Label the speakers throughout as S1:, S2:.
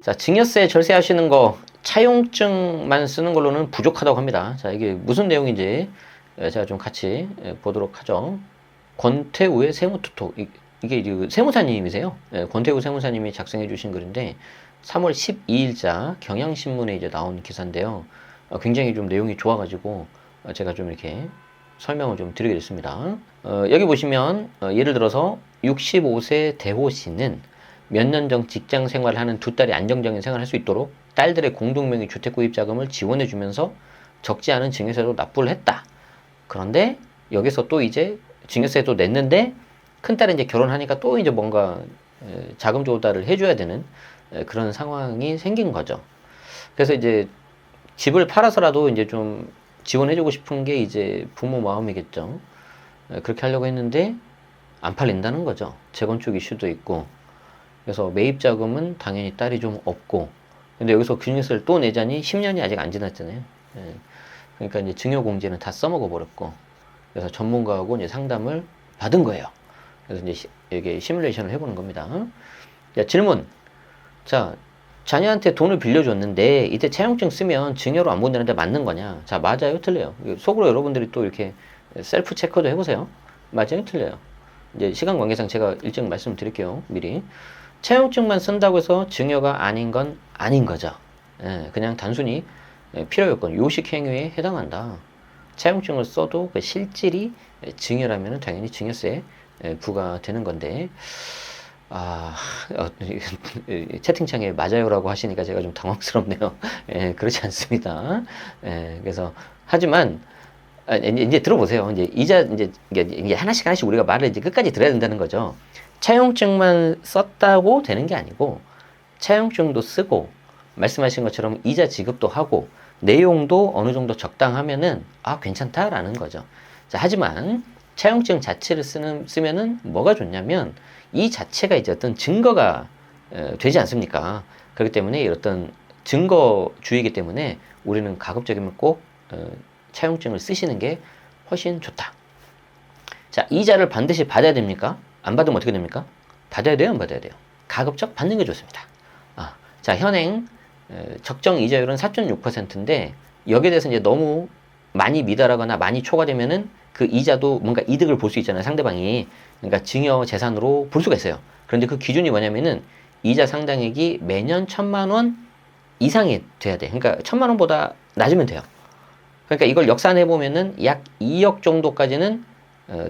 S1: 자, 증여세 절세하시는 거 차용증만 쓰는 걸로는 부족하다고 합니다. 자, 이게 무슨 내용인지 제가 좀 같이 보도록 하죠. 권태우의 세무투톡. 이게 세무사님이세요. 권태우 세무사님이 작성해 주신 글인데 3월 12일자 경향신문에 이제 나온 기사인데요. 굉장히 좀 내용이 좋아가지고 제가 좀 이렇게 설명을 좀 드리게 됐습니다. 여기 보시면 예를 들어서 65세 대호 씨는 몇 년 전 직장 생활을 하는 두 딸이 안정적인 생활을 할 수 있도록 딸들의 공동명의 주택 구입 자금을 지원해 주면서 적지 않은 증여세도 납부를 했다. 그런데 여기서 또 이제 증여세도 냈는데 큰딸이 이제 결혼하니까 또 이제 뭔가 자금 조달을 해줘야 되는 그런 상황이 생긴 거죠. 그래서 이제 집을 팔아서라도 이제 좀 지원해주고 싶은 게 이제 부모 마음이겠죠. 그렇게 하려고 했는데 안 팔린다는 거죠. 재건축 이슈도 있고. 그래서 매입 자금은 당연히 딸이 좀 없고. 근데 여기서 증여세를 또 내자니 10년이 아직 안 지났잖아요. 그러니까 이제 증여공제는 다 써먹어 버렸고. 그래서 전문가하고 이제 상담을 받은 거예요. 그래서 이제 이게 시뮬레이션을 해보는 겁니다. 자, 질문. 자, 자녀한테 돈을 빌려줬는데 이때 차용증 쓰면 증여로 안 본다는데 맞는 거냐? 자, 맞아요, 틀려요. 속으로 여러분들이 또 이렇게 셀프 체크도 해보세요. 맞아요, 틀려요. 이제 시간 관계상 제가 일정 말씀드릴게요, 미리. 차용증만 쓴다고 해서 증여가 아닌 건 아닌 거죠. 그냥 단순히 필요 요건, 요식 행위에 해당한다. 차용증을 써도 그 실질이 증여라면 당연히 증여세 부과되는 건데, 채팅창에 맞아요라고 하시니까 제가 좀 당황스럽네요. 그렇지 않습니다. 그래서, 하지만, 이제 들어보세요. 이제 이제 하나씩 우리가 말을 이제 끝까지 들어야 된다는 거죠. 차용증만 썼다고 되는 게 아니고, 차용증도 쓰고, 말씀하신 것처럼 이자 지급도 하고, 내용도 어느 정도 적당하면은, 괜찮다라는 거죠. 자, 하지만, 차용증 자체를 쓰면은 뭐가 좋냐면, 이 자체가 이제 어떤 증거가 되지 않습니까? 그렇기 때문에 어떤 증거주의이기 때문에 우리는 가급적이면 꼭 차용증을 쓰시는 게 훨씬 좋다. 자, 이자를 반드시 받아야 됩니까? 안 받으면 어떻게 됩니까? 받아야 돼요, 안 받아야 돼요? 가급적 받는 게 좋습니다. 자, 현행 적정 이자율은 4.6%인데 여기에 대해서 이제 너무 많이 미달하거나 많이 초과되면은 그 이자도 뭔가 이득을 볼 수 있잖아요, 상대방이. 그러니까 증여 재산으로 볼 수가 있어요. 그런데 그 기준이 뭐냐면은 이자 상당액이 매년 1,000만 원 이상이 돼야 돼. 그러니까 1,000만 원보다 낮으면 돼요. 그러니까 이걸 역산해 보면은 약 2억 정도까지는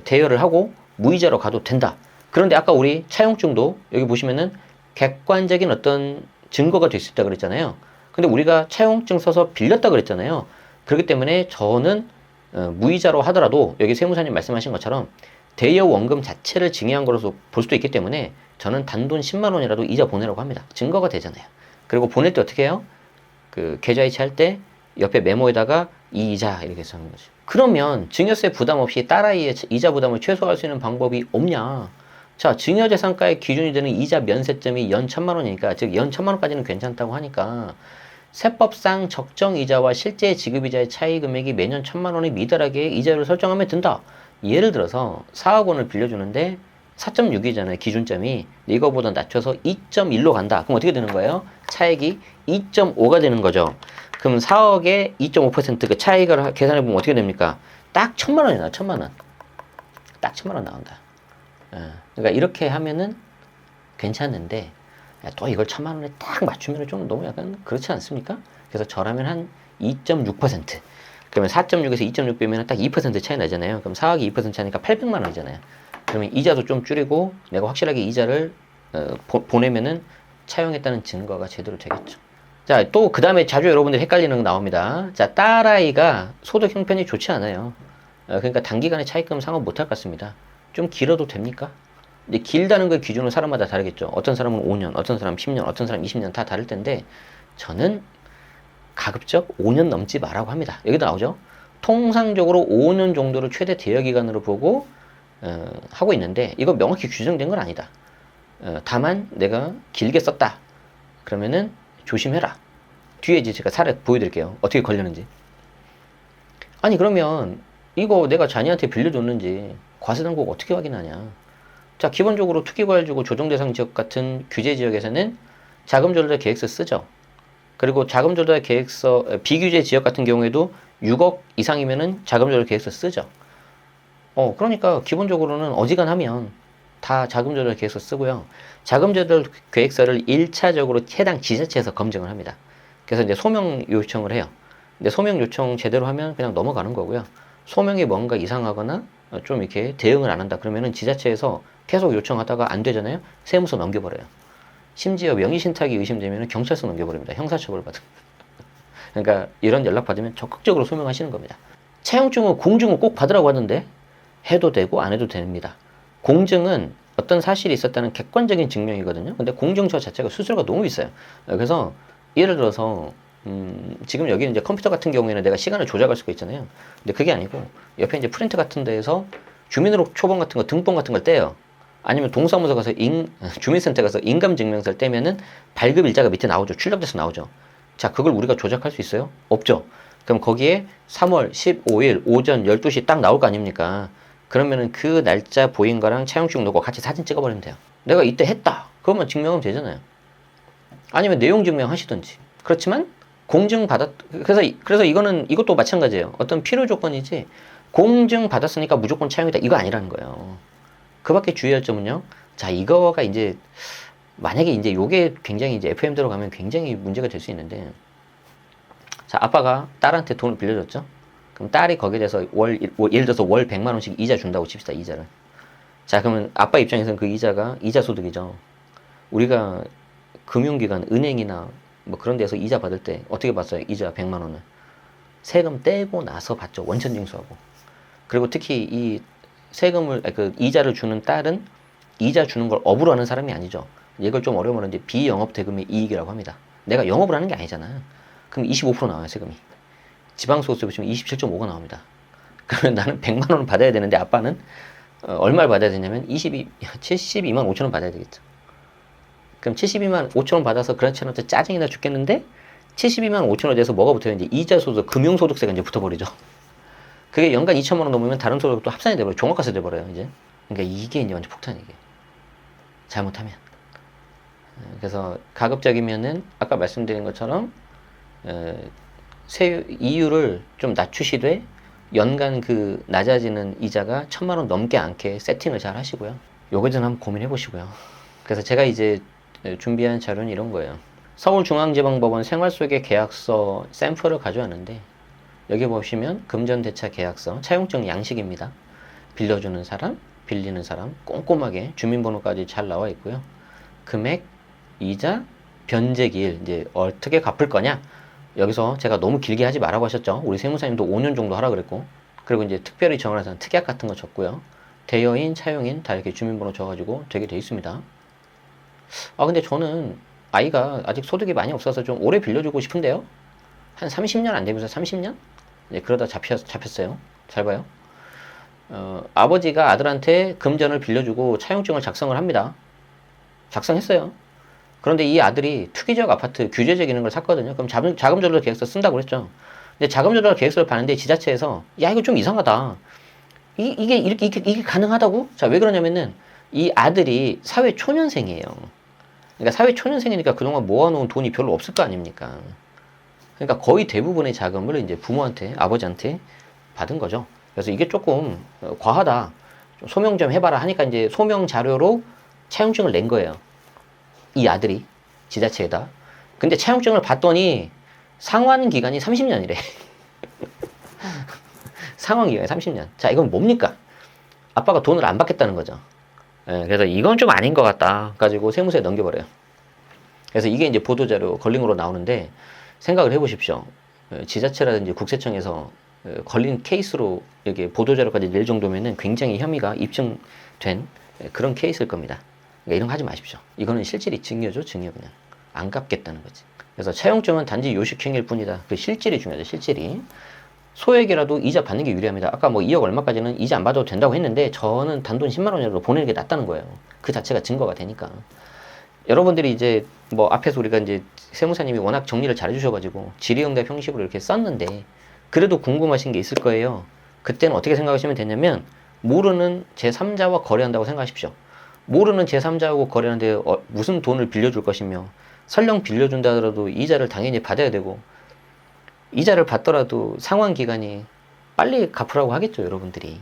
S1: 대여를 하고 무이자로 가도 된다. 그런데 아까 우리 차용증도 여기 보시면은 객관적인 어떤 증거가 될 수 있다 그랬잖아요. 근데 우리가 차용증 써서 빌렸다 그랬잖아요. 그렇기 때문에 저는 무이자로 하더라도 여기 세무사님 말씀하신 것처럼 대여 원금 자체를 증여한 것으로 볼 수도 있기 때문에 저는 단돈 10만 원이라도 이자 보내라고 합니다. 증거가 되잖아요. 그리고 보낼 때 어떻게 해요? 그 계좌이체 할 때 옆에 메모에다가 이 이자 이렇게 써는 거죠. 그러면 증여세 부담 없이 딸아이의 이자 부담을 최소화할 수 있는 방법이 없냐? 자, 증여재산가의 기준이 되는 이자 면세점이 연 1,000만 원이니까, 즉 연 1,000만 원까지는 괜찮다고 하니까 세법상 적정 이자와 실제 지급 이자의 차이 금액이 매년 1,000만 원에 미달하게 이자율을 설정하면 된다. 예를 들어서 4억 원을 빌려주는데 4.6이잖아요, 기준점이. 이거보다 낮춰서 2.1로 간다. 그럼 어떻게 되는 거예요? 차액이 2.5가 되는 거죠. 그럼 4억에 2.5% 차익을 계산해보면 어떻게 됩니까? 딱 1,000만 원이 나와, 1,000만 원. 딱 1,000만 원 나온다. 그러니까 이렇게 하면은 괜찮은데, 또 이걸 1,000만 원에 딱 맞추면 좀 너무 약간 그렇지 않습니까? 그래서 저라면 한 2.6%. 그러면 4.6에서 2.6 빼면 딱 2% 차이 나잖아요. 그럼 4억이 2% 차니까 800만 원이잖아요. 그러면 이자도 좀 줄이고 내가 확실하게 이자를 보내면은 차용했다는 증거가 제대로 되겠죠. 자, 또 그 다음에 자주 여러분들이 헷갈리는 거 나옵니다. 자, 딸아이가 소득 형편이 좋지 않아요. 그러니까 단기간에 차입금 상환 못할 것 같습니다. 좀 길어도 됩니까? 근데 길다는 걸 기준으로 사람마다 다르겠죠. 어떤 사람은 5년, 어떤 사람은 10년, 어떤 사람은 20년 다 다를 텐데 저는 가급적 5년 넘지 말라고 합니다. 여기도 나오죠. 통상적으로 5년 정도를 최대 대여 기간으로 보고 하고 있는데 이거 명확히 규정된 건 아니다. 다만 내가 길게 썼다. 그러면은 조심해라. 뒤에 이제 제가 사례 보여드릴게요. 어떻게 걸렸는지. 아니 그러면 이거 내가 자녀한테 빌려줬는지 과세당국 어떻게 확인하냐. 자, 기본적으로 투기과열지구 조정대상 지역 같은 규제 지역에서는 자금 조달 계획서 쓰죠. 그리고 자금 조달 계획서 비규제 지역 같은 경우에도 6억 이상이면은 자금 조달 계획서 쓰죠. 그러니까 기본적으로는 어지간하면 다 자금 조달 계획서 쓰고요. 자금 조달 계획서를 1차적으로 해당 지자체에서 검증을 합니다. 그래서 이제 소명 요청을 해요. 근데 소명 요청 제대로 하면 그냥 넘어가는 거고요. 소명이 뭔가 이상하거나 좀 이렇게 대응을 안 한다 그러면은 지자체에서 계속 요청하다가 안 되잖아요. 세무서 넘겨버려요. 심지어 명의신탁이 의심되면 경찰서 넘겨버립니다. 형사처벌 받은. 그러니까 이런 연락 받으면 적극적으로 소명하시는 겁니다. 차용증은 공증은 꼭 받으라고 하던데 해도 되고 안 해도 됩니다. 공증은 어떤 사실이 있었다는 객관적인 증명이거든요. 근데 공증서 자체가 수수료가 너무 비싸요. 그래서 예를 들어서 지금 여기는 이제 컴퓨터 같은 경우에는 내가 시간을 조작할 수가 있잖아요. 근데 그게 아니고 옆에 이제 프린트 같은 데에서 주민등록 초본 같은 거, 등본 같은 걸 떼요. 아니면 동사무소 가서 주민센터 가서 인감증명서를 떼면은 발급 일자가 밑에 나오죠. 출력돼서 나오죠. 자, 그걸 우리가 조작할 수 있어요? 없죠. 그럼 거기에 3월 15일 오전 12시 딱 나올 거 아닙니까? 그러면은 그 날짜 보인 거랑 차용증 넣고 같이 사진 찍어버리면 돼요. 내가 이때 했다. 그것만 증명하면 되잖아요. 아니면 내용 증명하시든지. 그렇지만 그래서 이것도 마찬가지예요. 어떤 필요 조건이지 공증 받았으니까 무조건 차용이다. 이거 아니라는 거예요. 그 밖에 주의할 점은요. 자, 이거가 이제 만약에 이제 요게 굉장히 이제 FM 들어가면 굉장히 문제가 될 수 있는데, 자, 아빠가 딸한테 돈을 빌려줬죠. 그럼 딸이 거기에 대해서 예를 들어서 월 100만 원씩 이자 준다고 칩시다. 이자를. 자, 그러면 아빠 입장에서는 그 이자가 이자 소득이죠. 우리가 금융기관, 은행이나 뭐 그런 데서 이자 받을 때 어떻게 받어요? 이자 100만 원을 세금 떼고 나서 받죠. 원천징수하고. 그리고 특히 이 이자를 주는 딸은 이자 주는 걸 업으로 하는 사람이 아니죠. 이걸 좀 어려우면 이제 비영업대금의 이익이라고 합니다. 내가 영업을 하는 게 아니잖아. 그럼 25% 나와요, 세금이. 지방소득세 붙이면 27.5가 나옵니다. 그러면 나는 100만 원을 받아야 되는데 아빠는 얼마를 받아야 되냐면 72만 5천 원 받아야 되겠죠. 그럼 72만 5천 원 받아서 그렇지 않아도 짜증이 나 죽겠는데 72만 5천 원에 대해서 뭐가 붙어요? 이제 이자소득, 금융소득세가 이제 붙어버리죠. 그게 연간 2천만 원 넘으면 다른 소득도 합산이 돼버려요. 종합과세 돼버려요, 이제. 그러니까 이게 이제 완전 폭탄이 이게. 잘못하면. 그래서 가급적이면은 아까 말씀드린 것처럼 이율을 좀 낮추시되 연간 그 낮아지는 이자가 1,000만 원 넘게 않게 세팅을 잘 하시고요. 요거 좀 한번 고민해 보시고요. 그래서 제가 이제 준비한 자료는 이런 거예요. 서울중앙지방법원 생활소개 계약서 샘플을 가져왔는데 여기 보시면 금전대차 계약서 차용증 양식입니다. 빌려주는 사람, 빌리는 사람 꼼꼼하게 주민번호까지 잘 나와 있고요. 금액, 이자, 변제기일 이제 어떻게 갚을 거냐. 여기서 제가 너무 길게 하지 말라고 하셨죠. 우리 세무사님도 5년 정도 하라 그랬고, 그리고 이제 특별히 정하는 특약 같은 거 적고요. 대여인, 차용인 다 이렇게 주민번호 적어가지고 되게 돼 있습니다. 근데 저는 아이가 아직 소득이 많이 없어서 좀 오래 빌려주고 싶은데요. 한 30년 안 되면서 30년? 네, 그러다 잡혔어요. 잘 봐요. 아버지가 아들한테 금전을 빌려주고 차용증을 작성을 합니다. 작성했어요. 그런데 이 아들이 투기적 아파트 규제적 이런 걸 샀거든요. 그럼 자금 조달 계획서 쓴다고 그랬죠. 근데 자금 조달 계획서를 봤는데 지자체에서 야 이거 좀 이상하다. 이게 가능하다고? 자, 왜 그러냐면은 이 아들이 사회 초년생이에요. 그러니까 사회 초년생이니까 그동안 모아놓은 돈이 별로 없을 거 아닙니까? 그러니까 거의 대부분의 자금을 이제 부모한테, 아버지한테 받은 거죠. 그래서 이게 조금 과하다. 좀 소명 좀 해봐라 하니까 이제 소명 자료로 차용증을 낸 거예요. 이 아들이 지자체에다. 근데 차용증을 봤더니 상환 기간이 30년이래. 상환 기간이 30년. 자, 이건 뭡니까? 아빠가 돈을 안 받겠다는 거죠. 그래서 이건 좀 아닌 것 같다. 가지고 세무서에 넘겨버려요. 그래서 이게 이제 보도자료 걸림으로 나오는데 생각을 해보십시오. 지자체라든지 국세청에서 걸린 케이스로 이렇게 보도자료까지 낼 정도면은 굉장히 혐의가 입증된 그런 케이스일 겁니다. 그러니까 이런 거 하지 마십시오. 이거는 실질이 증여죠, 증여 그냥. 안 갚겠다는 거지. 그래서 차용증은 단지 요식행위일 뿐이다. 그 실질이 중요하죠, 실질이. 소액이라도 이자 받는 게 유리합니다. 아까 뭐 2억 얼마까지는 이자 안 받아도 된다고 했는데 저는 단돈 10만 원이라도 보내는 게 낫다는 거예요. 그 자체가 증거가 되니까. 여러분들이 이제 뭐 앞에서 우리가 이제 세무사님이 워낙 정리를 잘 해주셔가지고 질의응답 형식으로 이렇게 썼는데 그래도 궁금하신 게 있을 거예요. 그때는 어떻게 생각하시면 되냐면 모르는 제3자와 거래한다고 생각하십시오. 모르는 제3자하고 거래하는데 무슨 돈을 빌려줄 것이며 설령 빌려준다 하더라도 이자를 당연히 받아야 되고, 이자를 받더라도 상환 기간이 빨리 갚으라고 하겠죠, 여러분들이.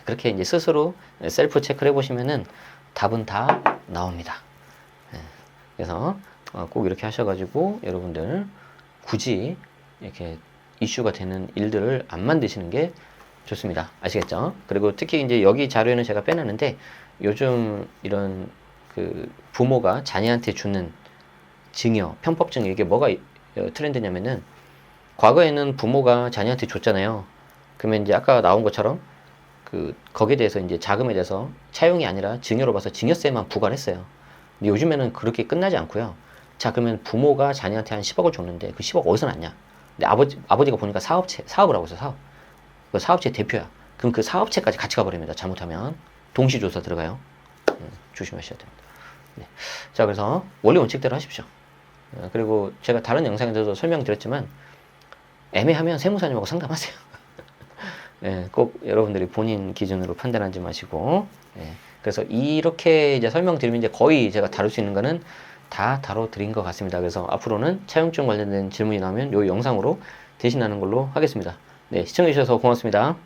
S1: 그렇게 이제 스스로 셀프 체크를 해보시면은 답은 다 나옵니다. 그래서 꼭 이렇게 하셔가지고 여러분들 굳이 이렇게 이슈가 되는 일들을 안 만드시는 게 좋습니다. 아시겠죠? 그리고 특히 이제 여기 자료에는 제가 빼놨는데, 요즘 이런 그 부모가 자녀한테 주는 증여, 편법증여, 이게 뭐가 트렌드냐면은, 과거에는 부모가 자녀한테 줬잖아요. 그러면 이제 아까 나온 것처럼 거기에 대해서 이제 자금에 대해서 차용이 아니라 증여로 봐서 증여세만 부과를 했어요. 근데 요즘에는 그렇게 끝나지 않고요. 자, 그러면 부모가 자녀한테 한 10억을 줬는데 그 10억 어디서 났냐? 근데 아버지가 보니까 사업을 하고 있어, 사업. 그 사업체 대표야. 그럼 그 사업체까지 같이 가버립니다. 잘못하면. 동시조사 들어가요. 조심하셔야 됩니다. 네. 자, 그래서 원리 원칙대로 하십시오. 그리고 제가 다른 영상에서도 설명드렸지만, 애매하면 세무사님하고 상담하세요. 네, 꼭 여러분들이 본인 기준으로 판단하지 마시고, 네, 그래서 이렇게 이제 설명드리면 이제 거의 제가 다룰 수 있는 거는 다 다뤄드린 것 같습니다. 그래서 앞으로는 차용증 관련된 질문이 나오면 이 영상으로 대신하는 걸로 하겠습니다. 네, 시청해주셔서 고맙습니다.